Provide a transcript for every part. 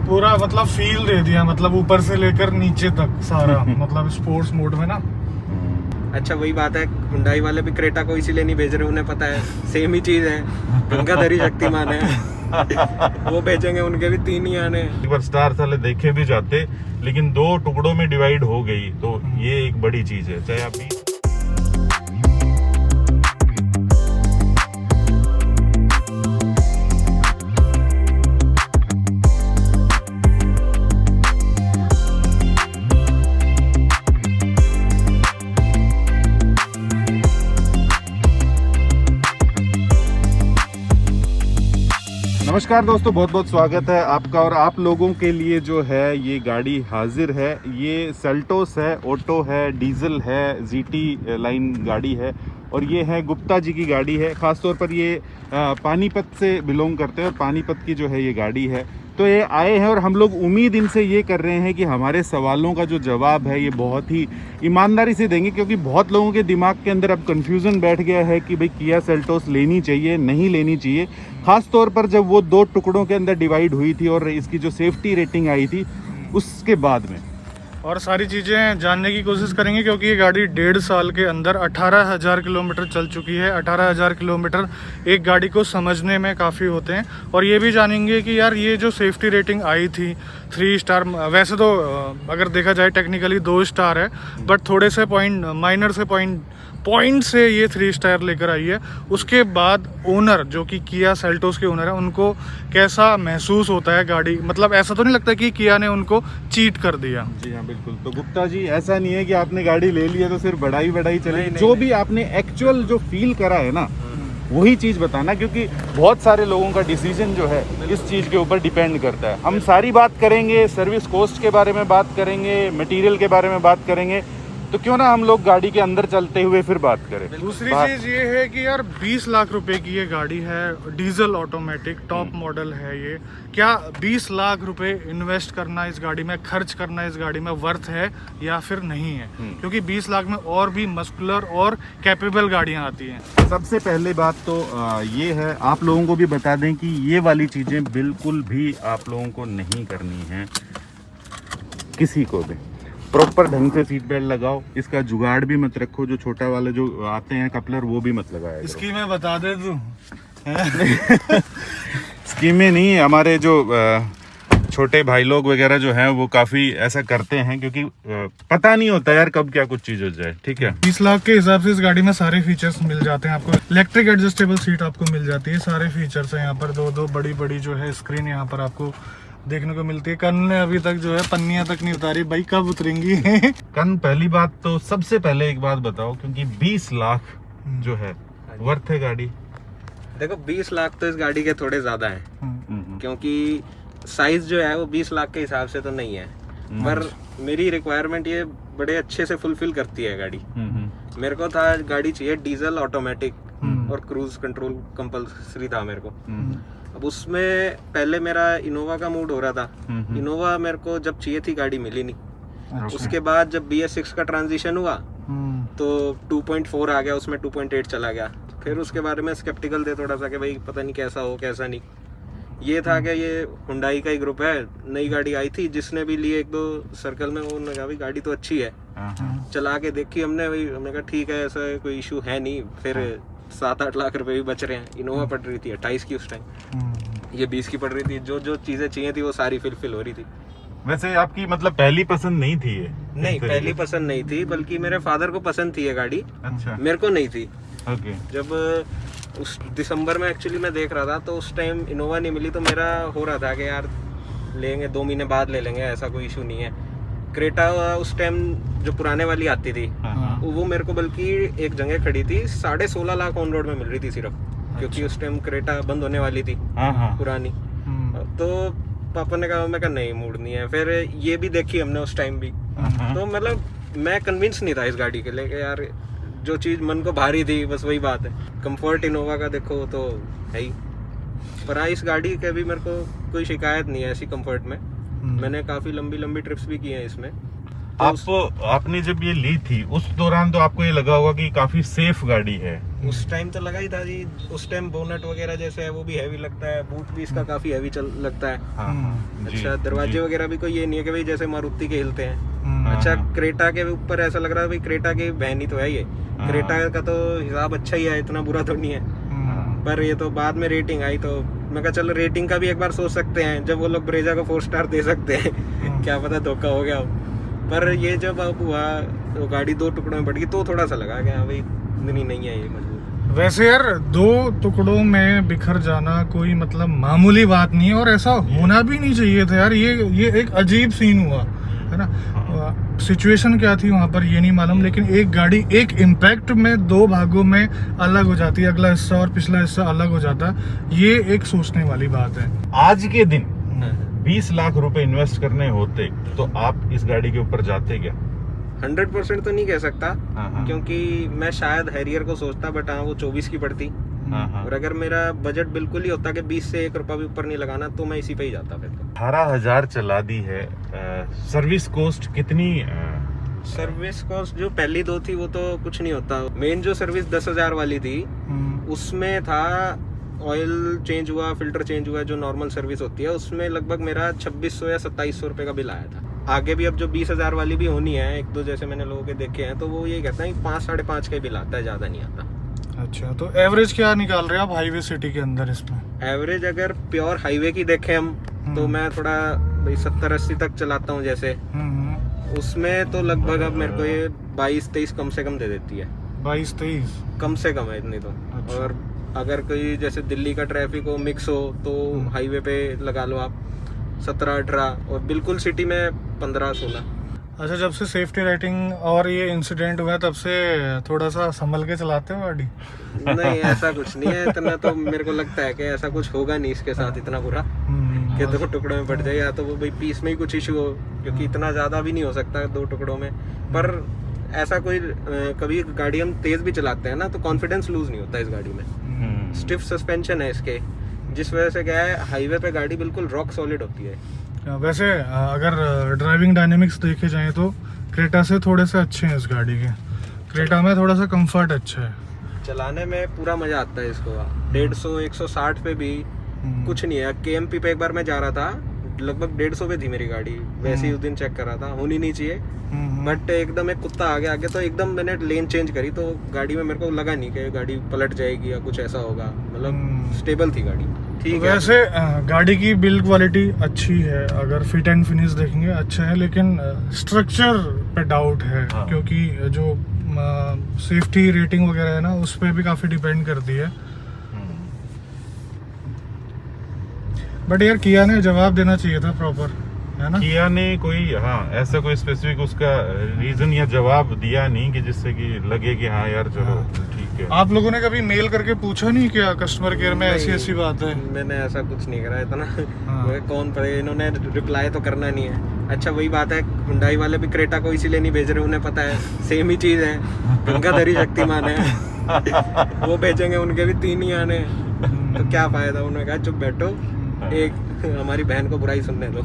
पूरा मतलब फील दे दिया, मतलब ऊपर से लेकर नीचे तक सारा मतलब स्पोर्ट्स मोड में ना। अच्छा वही बात है, हुंडई वाले भी क्रेटा को इसीलिए नहीं भेज रहे, उन्हें पता है सेम ही चीज है, गंगाधरी शक्तिमान है वो भेजेंगे, उनके भी 3 ही आने। एक बार स्टार साले देखे भी जाते, लेकिन 2 टुकड़ों में डिवाइड हो गई, तो ये एक बड़ी चीज है। चाहे आप भी नमस्कार दोस्तों, बहुत बहुत स्वागत है आपका और आप लोगों के लिए जो है ये गाड़ी हाजिर है। ये सेल्टोस है, ऑटो है, डीजल है, जीटी लाइन गाड़ी है और ये है गुप्ता जी की गाड़ी है। ख़ास तौर पर ये पानीपत से बिलोंग करते हैं और पानीपत की जो है ये गाड़ी है। तो ये आए हैं और हम लोग उम्मीद इनसे ये कर रहे हैं कि हमारे सवालों का जो जवाब है ये बहुत ही ईमानदारी से देंगे, क्योंकि बहुत लोगों के दिमाग के अंदर अब कन्फ्यूज़न बैठ गया है कि भाई किया सेल्टोस लेनी चाहिए नहीं लेनी चाहिए। ख़ास तौर पर जब वो 2 टुकड़ों के अंदर डिवाइड हुई थी और इसकी जो सेफ्टी रेटिंग आई थी उसके बाद में, और सारी चीज़ें जानने की कोशिश करेंगे, क्योंकि ये गाड़ी 1.5 साल के अंदर 18,000 किलोमीटर चल चुकी है। 18,000 किलोमीटर एक गाड़ी को समझने में काफ़ी होते हैं। और ये भी जानेंगे कि यार ये जो सेफ्टी रेटिंग आई थी 3 स्टार, वैसे तो अगर देखा जाए टेक्निकली 2 स्टार है, बट थोड़े से माइनर से पॉइंट से ये 3 स्टार लेकर आई है। उसके बाद ओनर जो कि किया सेल्टोस के ओनर है, उनको कैसा महसूस होता है गाड़ी, मतलब ऐसा तो नहीं लगता कि किया ने उनको चीट कर दिया? जी हाँ बिल्कुल। तो गुप्ता जी, ऐसा नहीं है कि आपने गाड़ी ले ली है तो सिर्फ बढ़ाई चले, नहीं, जो भी आपने एक्चुअल जो फील करा है ना वही चीज़ बताना, क्योंकि बहुत सारे लोगों का डिसीजन जो है इस चीज़ के ऊपर डिपेंड करता है। हम सारी बात करेंगे, सर्विस कॉस्ट के बारे में बात करेंगे, मटेरियल के बारे में बात करेंगे, तो क्यों ना हम लोग गाड़ी के अंदर चलते हुए फिर बात करें। दूसरी चीज ये है कि यार 20 लाख रुपए की ये गाड़ी है, डीजल ऑटोमेटिक टॉप मॉडल है ये। क्या 20 लाख रुपए इन्वेस्ट करना इस गाड़ी में, खर्च करना इस गाड़ी में वर्थ है या फिर नहीं है? क्योंकि 20 लाख में और भी मस्कुलर और कैपेबल गाड़ियां आती हैं। सबसे पहले बात तो ये है, आप लोगों को भी बता दें कि ये वाली चीज़ें बिल्कुल भी आप लोगों को नहीं करनी है, किसी को भी। प्रॉपर ढंग से सीट बेल्ट लगाओ, इसका जुगाड़ भी मत रखो, जो छोटा वाले जो आते हैं कपलर वो भी मत लगाया। इसकी मैं बता दे तू स्कीमें नहीं, हमारे जो छोटे भाई लोग वगैरह जो हैं वो काफ़ी ऐसा करते हैं, क्योंकि पता नहीं होता यार कब क्या कुछ चीज़ हो जाए। ठीक है, 20 लाख के हिसाब से इस गाड़ी में सारे फीचर्स मिल जाते हैं आपको। इलेक्ट्रिक एडजस्टेबल सीट आपको मिल जाती है, सारे फीचर्स हैं यहाँ पर। 2 बड़ी जो है स्क्रीन यहाँ पर आपको देखने को मिलती है। कन ने अभी तक जो है पन्नियां तक नहीं उतारी, भाई कब उतरेंगी? कन, पहली बात तो सबसे पहले एक बात बताओ, क्योंकि 20 लाख जो है वर्थ है गाड़ी? देखो 20 लाख तो इस गाड़ी के थोड़े ज्यादा हैं, क्योंकि साइज जो है वो 20 लाख के हिसाब से तो नहीं है, पर मेरी रिक्वायरमेंट ये बड़े अच्छे से फुलफिल करती है गाड़ी। मेरे को था गाड़ी चाहिए डीजल ऑटोमेटिक और क्रूज कंट्रोल कंपलसरी था मेरे को। अब उसमें पहले मेरा इनोवा का मूड हो रहा था। इनोवा मेरे को जब चाहिए थी गाड़ी मिली नहीं। उसके बाद जब BS6 का ट्रांजिशन हुआ तो 2.4 आ गया, उसमें 2.8 चला गया। फिर उसके बारे में स्केप्टिकल थे थोड़ा सा कि भाई पता नहीं कैसा हो कैसा नहीं। ये था कि ये हुंडई का ही ग्रुप है, नई गाड़ी आई थी, जिसने भी लिए 1-2 सर्कल में, उन्होंने कहा भाई गाड़ी तो अच्छी है। चला के देखी हमने, भाई हमने कहा ठीक है, ऐसा कोई इशू है नहीं। फिर 7-8 लाख रुपए भी बच रहे हैं। इनोवा पड़ रही थी 28 की उस टाइम, ये 20 की पड़ रही थी। जो चीजें चाहिए थी वो सारी फुलफिल हो रही थी। वैसे आपकी मतलब पहली पसंद नहीं थी ये? नहीं, पहली पसंद नहीं थी, बल्कि मेरे फादर को पसंद थी ये गाड़ी। अच्छा, मेरे को नहीं थी। ओके। जब उस दिसंबर में एक्चुअली मैं देख रहा था, तो उस टाइम इनोवा नहीं मिली, तो मेरा हो रहा था कि यार लेंगे, 2 महीने बाद ले लेंगे, ऐसा कोई इशू नहीं है। क्रेटा उस टाइम जो पुराने वाली आती थी वो मेरे को बल्कि एक जगह खड़ी थी, 16.5 लाख ऑन रोड में मिल रही थी सिर्फ। क्योंकि उस टाइम क्रेटा बंद होने वाली थी पुरानी। तो पापा ने कहा, मैं कहा नहीं मूड नहीं है। फिर ये भी देखी हमने उस टाइम भी, तो मतलब मैं कन्विंस नहीं था इस गाड़ी के लिए कि यार जो चीज़ मन को भारी थी बस वही बात है। कंफर्ट इनोवा का देखो तो है ही, पर इस गाड़ी के भी मेरे को कोई शिकायत नहीं है ऐसी कंफर्ट में। मैंने काफ़ी लंबी ट्रिप्स भी की हैं इसमें, आपने जब ये ली थी उस दौरान तो आपको ये लगा होगा कि काफी सेफ गाड़ी है। उस टाइम तो लगा ही था जी। उस टाइम बोनट वगैरह जैसे है वो भी हैवी लगता है, बूट भी इसका काफी हैवी लगता है। हाँ, जी, अच्छा, दरवाजे जी। वगैरह भी कोई ये नहीं है कि भाई जैसे मारुति के हिलते हैं। हम्म। अच्छा, हाँ। क्रेटा के ऊपर ऐसा लग रहा है भाई क्रेटा की बहन ही तो है ये। क्रेटा का तो हिसाब अच्छा ही है, इतना बुरा तो नहीं है। पर ये तो बाद में रेटिंग आई तो मैं कहा चलो रेटिंग का भी एक बार सोच सकते हैं, जब वो लोग ब्रेजा को 4 स्टार दे सकते हैं। क्या पता धोखा हो गया हो। पर ये जब अब हुआ तो गाड़ी 2 टुकड़ों में बढ़ गई तो थोड़ा सा लगा कि हाँ भाई इतनी नहीं है ये मजबूत। वैसे यार 2 टुकड़ों में बिखर जाना कोई मतलब मामूली बात नहीं है, और ऐसा होना भी नहीं चाहिए था यार। ये एक अजीब सीन हुआ है ना। सिचुएशन क्या थी वहां पर ये नहीं मालूम, लेकिन एक गाड़ी एक इम्पैक्ट में 2 भागों में अलग हो जाती है, अगला हिस्सा और पिछला हिस्सा अलग हो जाता है। ये एक सोचने वाली बात है। आज के दिन 20 लाख रुपए इन्वेस्ट करने होते तो आप इस गाड़ी के ऊपर जाते क्या? 100% तो नहीं कह सकता, हाँ। क्योंकि मैं शायद हैरियर को सोचता, बट हाँ वो 24 की पड़ती। हाँ। और अगर मेरा बजट बिल्कुल ही होता कि 20 से 1 रुपया भी ऊपर नहीं लगाना तो मैं इसी पे ही जाता फिर तो। 18,000 चला दी है। सर्विस कॉस्ट कितनी? सर्विस कॉस्ट जो पहली 2 थी वो तो कुछ नहीं होता। मेन जो सर्विस 10,000 वाली थी उसमें था ऑयल चेंज हुआ, फिल्टर चेंज हुआ, जो नॉर्मल सर्विस होती है उसमें लगभग मेरा 2600 या 2700 रुपए का बिल आया था। आगे भी अब जो 20,000 वाली भी होनी है, 1-2 जैसे मैंने लोगों के देखे हैं, तो वो ये कहते हैं कि 5-5.5 का बिल आता है, ज्यादा नहीं आता। अच्छा, तो एवरेज क्या निकाल रहे हैं आप हाईवे सिटी के अंदर इसमें? एवरेज अगर प्योर हाईवे की देखें हम तो मैं थोड़ा भाई 70-80 तक चलाता हूँ जैसे, उसमें तो लगभग अब मेरे को ये 22-23 कम से कम दे देती है। 22-23 कम से कम है इतनी तो। अच्छा। और अगर कोई जैसे दिल्ली का ट्रैफिक हो, मिक्स हो, तो हाईवे पे लगा लो आप 17-18, और बिल्कुल सिटी में 15-16। अच्छा, जब से सेफ्टी राइटिंग और ये इंसिडेंट हुआ तब से थोड़ा सा संभल के चलाते हो गाड़ी? नहीं, ऐसा कुछ नहीं है। इतना तो मेरे को लगता है कि ऐसा कुछ होगा नहीं इसके साथ इतना बुरा कि 2 टुकड़ों में बढ़ जाए, या तो वो भाई पीस में ही कुछ इशू हो, क्योंकि इतना ज्यादा भी नहीं हो सकता 2 टुकड़ों में। पर ऐसा कोई कभी गाड़ी हम तेज भी चलाते हैं ना तो कॉन्फिडेंस लूज नहीं होता इस गाड़ी में। स्टिफ सस्पेंशन है इसके, जिस वजह से क्या है हाईवे पे गाड़ी बिल्कुल रॉक सॉलिड होती है। वैसे अगर ड्राइविंग डायनेमिक्स देखे जाएं तो क्रेटा से थोड़े से अच्छे हैं इस गाड़ी के। क्रेटा में थोड़ा सा कंफर्ट अच्छा है, चलाने में पूरा मजा आता है इसको। 150-160 पे भी कुछ नहीं है। KMP पे एक बार मैं जा रहा था, लगभग 150 पे थी मेरी गाड़ी, वैसे ही उस दिन चेक कर रहा था, होनी नहीं चाहिए, बट एकदम एक कुत्ता आ गया तो एकदम मैंने लेन चेंज करी तो गाड़ी में मेरे को लगा नहीं कि गाड़ी पलट जाएगी या कुछ ऐसा होगा, मतलब स्टेबल थी गाड़ी। ठीक है। वैसे गाड़ी की बिल्ड क्वालिटी अच्छी है, अगर फिट एंड फिनिश देखेंगे अच्छा है, लेकिन स्ट्रक्चर पे डाउट है। हाँ। क्योंकि जो सेफ्टी रेटिंग वगैरह है ना उस पर भी काफी डिपेंड करती है। बट यार किया ने जवाब देना चाहिए था प्रॉपर, है ना। किया ने कोई ऐसा कोई स्पेसिफिक उसका रीजन या जवाब दिया नहीं कि जिससे कि लगे कि हाँ यार चलो ठीक है। आप लोगों ने कभी मेल करके पूछा नहीं क्या कस्टमर केयर में ऐसी बात है? मैंने ऐसा कुछ नहीं करा इतना। हाँ। मुझे कौन पता, इन्होंने रिप्लाई तो करना नहीं है। अच्छा वही बात है, हुंडई वाले भी क्रेटा को इसीलिए नहीं भेज रहे, उन्हें पता है सेम ही चीज है, गंगाधरी शक्तिमान है, वो भेजेंगे, उनके भी 3 ही आने, तो क्या फायदा। उन्होंने कहा चुप बैठो, एक हमारी बहन को बुराई सुनने दो।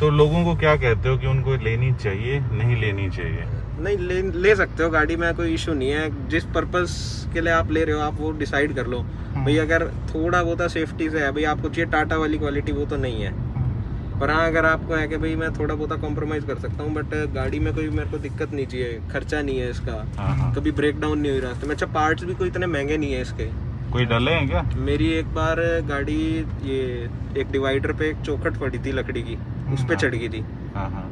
तो लोगों को क्या कहते हो कि उनको लेनी चाहिए नहीं लेनी चाहिए? नहीं, ले सकते हो गाड़ी में, कोई इशू नहीं है। जिस पर्पस के लिए आप ले रहे हो आप वो डिसाइड कर लो। भाई अगर थोड़ा बहुत सेफ्टी से है, भाई आपको चाहिए टाटा वाली क्वालिटी, वो तो नहीं है। पर हाँ, अगर आपको है कि भाई मैं थोड़ा बहुत कॉम्प्रोमाइज कर सकता हूँ, बट गाड़ी में कोई मेरे को दिक्कत नहीं चाहिए, खर्चा नहीं है इसका, कभी ब्रेक डाउन नहीं हुई रास्ते में। अच्छा, पार्ट्स भी कोई इतने महंगे नहीं है इसके। कोई डले हैं क्या? मेरी एक बार गाड़ी ये एक डिवाइडर पे एक चौखट पड़ी थी लकड़ी की, उस पे चढ़ गई थी।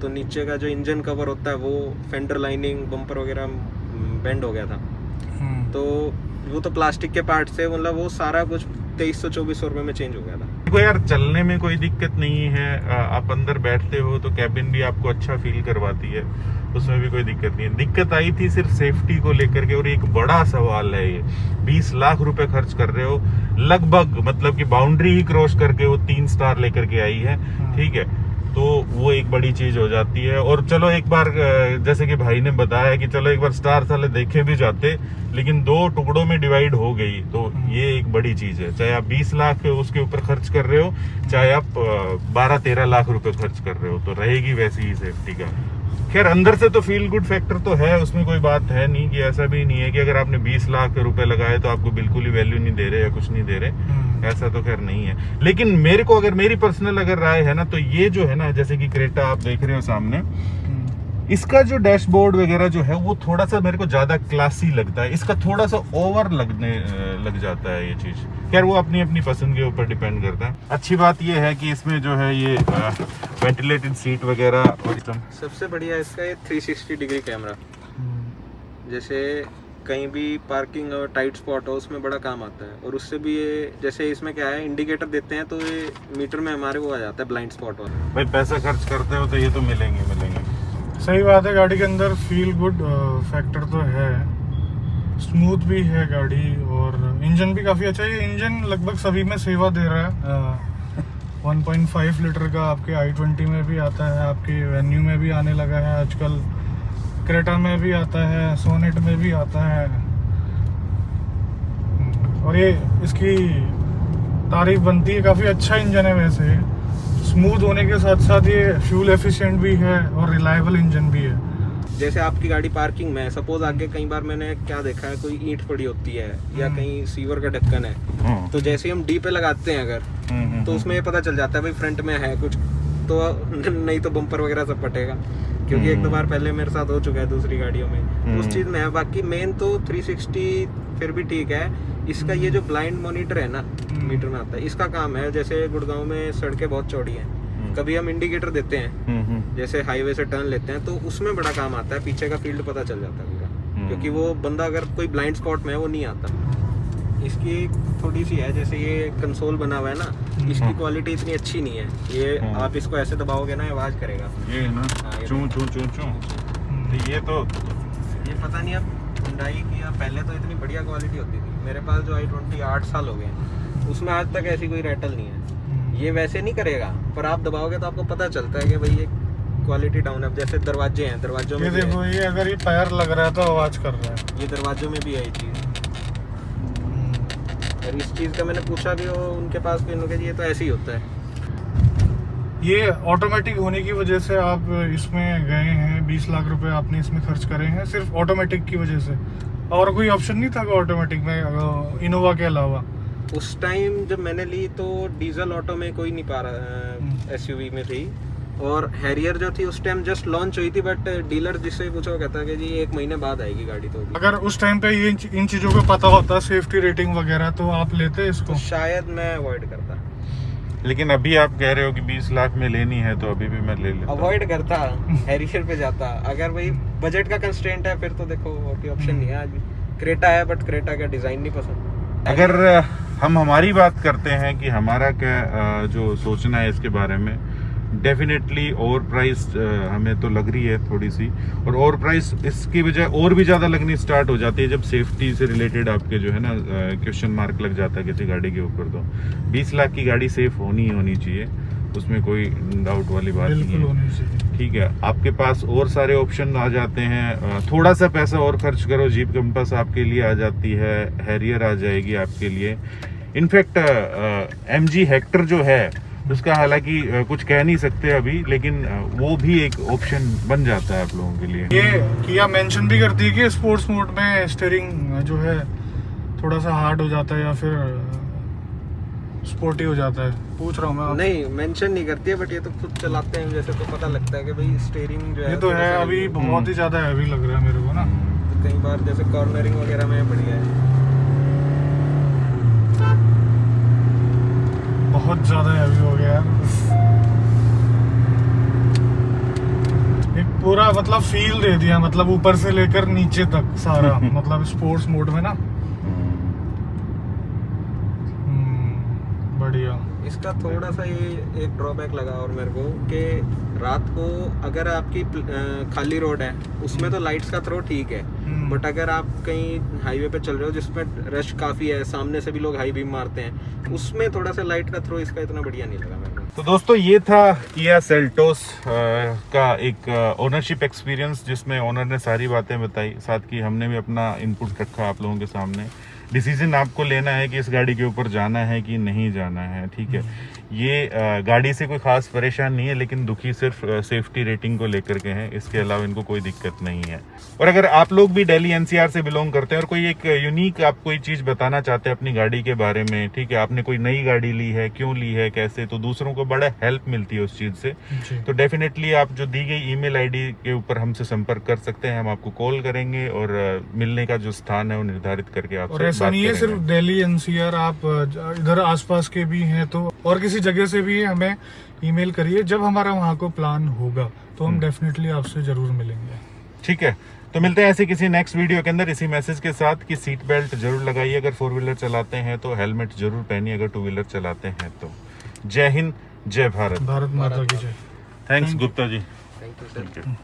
तो नीचे का जो इंजन कवर होता है वो फेंडर लाइनिंग बम्पर वगैरह बेंड हो गया था, तो वो तो प्लास्टिक के पार्ट से, मतलब वो सारा कुछ 2300-2400 रुपए में चेंज हो गया था। देखो यार, चलने में कोई दिक्कत नहीं है, आप अंदर बैठते हो तो कैबिन भी आपको अच्छा फील करवाती है, उसमें भी कोई दिक्कत नहीं है। दिक्कत आई थी सिर्फ सेफ्टी को लेकर के, और एक बड़ा सवाल है ये 20 लाख रुपए खर्च कर रहे हो लगभग, मतलब कि बाउंड्री ही क्रॉस करके वो 3 स्टार लेकर के आई है, ठीक है, तो वो एक बड़ी चीज हो जाती है। और चलो एक बार जैसे कि भाई ने बताया कि चलो एक बार स्टार साले देखे भी जाते, लेकिन 2 टुकड़ों में डिवाइड हो गई, तो ये एक बड़ी चीज है। चाहे आप 20 लाख उसके ऊपर खर्च कर रहे हो, चाहे आप 12-13 लाख रुपए खर्च कर रहे हो, तो रहेगी वैसी ही सेफ्टी का। खैर अंदर से तो फील गुड फैक्टर तो है, उसमें कोई बात है नहीं कि ऐसा भी नहीं है कि अगर आपने 20 लाख रुपए लगाए तो आपको बिल्कुल ही वैल्यू नहीं दे रहे या कुछ नहीं दे रहे, ऐसा तो खैर नहीं है। लेकिन मेरे को अगर मेरी पर्सनल अगर राय है ना, तो ये जो है ना, जैसे कि क्रेटा आप देख रहे हो सामने, इसका जो डैशबोर्ड वगैरह जो है वो थोड़ा सा मेरे को ज्यादा क्लासी लगता है, इसका थोड़ा सा ओवर लग जाता है ये चीज। खैर वो अपनी अपनी पसंद के ऊपर डिपेंड करता है। अच्छी बात ये है कि इसमें जो है ये वेंटिलेटेड सीट वगैरह और सबसे बढ़िया इसका ये 360 डिग्री कैमरा, जैसे कहीं भी पार्किंग और टाइट स्पॉट हो उसमें बड़ा काम आता है। और उससे भी ये जैसे इसमें क्या है, इंडिकेटर देते हैं तो ये मीटर में हमारे को आ जाता है ब्लाइंड स्पॉट वाला। भाई पैसा खर्च करते हो तो ये तो मिलेंगे। सही बात है, गाड़ी के अंदर फील गुड फैक्टर तो है, स्मूथ भी है गाड़ी, और इंजन भी काफ़ी अच्छा है। ये इंजन लगभग सभी में सेवा दे रहा है। 1.5 लीटर का आपके i20 में भी आता है, आपके वेन्यू में भी आने लगा है आजकल, क्रेटा में भी आता है, सोनेट में भी आता है। और ये इसकी तारीफ बनती है, काफ़ी अच्छा इंजन है वैसे, स्मूथ होने के साथ साथ ये फ्यूल एफिशिएंट भी है और रिलायबल इंजन भी है। जैसे आपकी गाड़ी पार्किंग में है, सपोज आगे कई बार मैंने क्या देखा है, कोई ईंट पड़ी होती है या कहीं सीवर का ढक्कन है, तो जैसे हम डी पे लगाते हैं अगर, तो उसमें ये पता चल जाता है भाई फ्रंट में है कुछ, तो नहीं तो बम्पर वगैरह सब फटेगा, क्योंकि एक दो बार पहले मेरे साथ हो चुका है दूसरी गाड़ियों में, तो उस चीज में है। बाकी मेन तो 360 फिर भी ठीक है। इसका ये जो ब्लाइंड मॉनिटर है ना, मीटर में आता है, इसका काम है। जैसे गुड़गांव में सड़कें बहुत चौड़ी हैं, कभी हम इंडिकेटर देते हैं, जैसे हाईवे से टर्न लेते हैं, तो उसमें बड़ा काम आता है, पीछे का फील्ड पता चल जाता है पूरा, क्योंकि वो बंदा अगर कोई ब्लाइंड स्पॉट में है वो नहीं आता। इसकी थोड़ी सी है, जैसे ये कंसोल बना हुआ है ना, इसकी क्वालिटी इतनी अच्छी नहीं है। ये आप इसको ऐसे दबाओगे ना, आवाज करेगा, ये ना चूं चूं चूं चूं। ये तो ये पता नहीं अब Hyundai की, या पहले तो इतनी बढ़िया क्वालिटी होती थी। मेरे पास जो i20 8 साल हो गए, उसमें आज तक ऐसी कोई रैटल नहीं है। ये वैसे नहीं करेगा, पर आप दबाओगे तो आपको पता चलता है कि भाई ये क्वालिटी डाउन है। जैसे दरवाजे हैं, दरवाजों में देखो, ये अगर ये पैर लग रहा है तो आवाज कर रहा है, ये दरवाजों में भी है ये चीज़। और इस चीज़ का मैंने पूछा भी हो उनके पास, भी उन्होंने ये तो ऐसे ही होता है। ये ऑटोमेटिक होने की वजह से आप इसमें गए हैं, 20 लाख रुपए आपने इसमें खर्च करे हैं सिर्फ ऑटोमेटिक की वजह से, और कोई ऑप्शन नहीं था ऑटोमेटिक में इनोवा के अलावा? उस टाइम जब मैंने ली तो डीजल ऑटो में कोई नहीं पा रहा, एसयूवी में थी, और हैरियर जो थी उस टाइम जस्ट लॉन्च हुई थी, बट डीलर जिससे पूछो वो कहता है कि जी 1 महीने बाद आएगी गाड़ी। तो अगर उस टाइम पे ये इन चीज़ों को पता होता, सेफ्टी रेटिंग वगैरह, तो आप लेते इसको? तो शायद मैं अवॉइड करता। लेकिन अभी आप कह रहे हो कि 20 लाख में लेनी है, तो अभी भी मैं ले लेता। अवॉइड करता, हैरियर पे जाता। अगर भाई बजट का कंस्ट्रेंट है फिर तो देखो और कोई ऑप्शन नहीं है। आज क्रेटा है, बट क्रेटा का डिज़ाइन नहीं पसंद। अगर हम हमारी बात करते हैं कि हमारा क्या जो सोचना है इसके बारे में, डेफिनेटली ओवर प्राइस हमें तो लग रही है थोड़ी सी, और ओवर प्राइस इसकी वजह और भी ज़्यादा लगनी स्टार्ट हो जाती है जब सेफ्टी से रिलेटेड आपके जो है ना क्वेश्चन मार्क लग जाता है किसी गाड़ी के ऊपर। तो 20 लाख की गाड़ी सेफ होनी चाहिए, उसमें कोई डाउट वाली बात नहीं है। ठीक है, आपके पास और सारे ऑप्शन आ जाते हैं, थोड़ा सा पैसा और खर्च करो, जीप कंपास आपके लिए आ जाती है, हैरियर आ जाएगी आपके लिए। इनफैक्ट MG हेक्टर जो है उसका हालांकि कुछ कह नहीं सकते अभी, लेकिन वो भी एक ऑप्शन बन जाता है आप लोगों के लिए। ये किया मेंशन भी करती है कि स्पोर्ट्स मोड में स्टीयरिंग जो है थोड़ा सा हार्ड हो जाता है या फिर स्पोर्टी हो जाता है। पूछ रहा हूँ मैं, नहीं मेंशन नहीं करती है, बट ये तो खुद चलाते हैं जैसे, तो पता लगता है कि भाई स्टीयरिंग जो है ये तो है अभी बहुत ही ज्यादा हैवी लग रहा है मेरे को ना। तो कई बार जैसे कॉर्नरिंग वगैरह में बढ़िया है, बहुत ज्यादा हैवी हो गया यार। एक पूरा मतलब फील दे दिया, मतलब ऊपर से लेकर नीचे तक सारा मतलब स्पोर्ट्स मोड में ना। बढ़िया। इसका थोड़ा सा ये एक ड्रॉबैक लगा और मेरे को, कि रात को अगर आपकी खाली रोड है उसमें तो लाइट्स का थ्रो ठीक है, बट अगर आप कहीं हाईवे पे चल रहे हो जिसमें रश काफ़ी है, सामने से भी लोग हाई बीम मारते हैं, उसमें थोड़ा सा लाइट का थ्रो इसका इतना बढ़िया नहीं लगा मेरे को। तो दोस्तों ये था किया सेल्टोस का एक ओनरशिप एक्सपीरियंस, जिसमें ओनर ने सारी बातें बताई, साथ की हमने भी अपना इनपुट रखा आप लोगों के सामने। डिसीजन आपको लेना है कि इस गाड़ी के ऊपर जाना है कि नहीं जाना है, ठीक है। ये गाड़ी से कोई खास परेशान नहीं है, लेकिन दुखी सिर्फ सेफ्टी रेटिंग को लेकर के हैं, इसके अलावा इनको कोई दिक्कत नहीं है। और अगर आप लोग भी दिल्ली एनसीआर से बिलोंग करते हैं और कोई एक यूनिक आप कोई चीज बताना चाहते हैं अपनी गाड़ी के बारे में, ठीक है, आपने कोई नई गाड़ी ली है, क्यों ली है, कैसे, तो दूसरों को बड़ा हेल्प मिलती है उस चीज से, तो डेफिनेटली आप जो दी गई ईमेल आईडी के ऊपर हमसे संपर्क कर सकते हैं। हम आपको कॉल करेंगे और मिलने का जो स्थान है वो निर्धारित करके आपसे और ऐसा नहीं है सिर्फ दिल्ली एनसीआर, आप इधर आसपास के भी हैं तो और किसी जगह से भी हमें ईमेल करिए। जब हमारा वहाँ को प्लान होगा तो हम डेफिनेटली आपसे जरूर मिलेंगे। ठीक है, तो मिलते हैं ऐसे किसी नेक्स्ट वीडियो के अंदर इसी मैसेज के साथ कि सीट बेल्ट जरूर लगाइए, अगर 4 व्हीलर चलाते हैं तो हेलमेट जरूर पहनिए, अगर 2 व्हीलर चलाते हैं तो। जय हिंद, जय भारत, भारत माता की जय। Thanks Gupta ji. Thank you sir.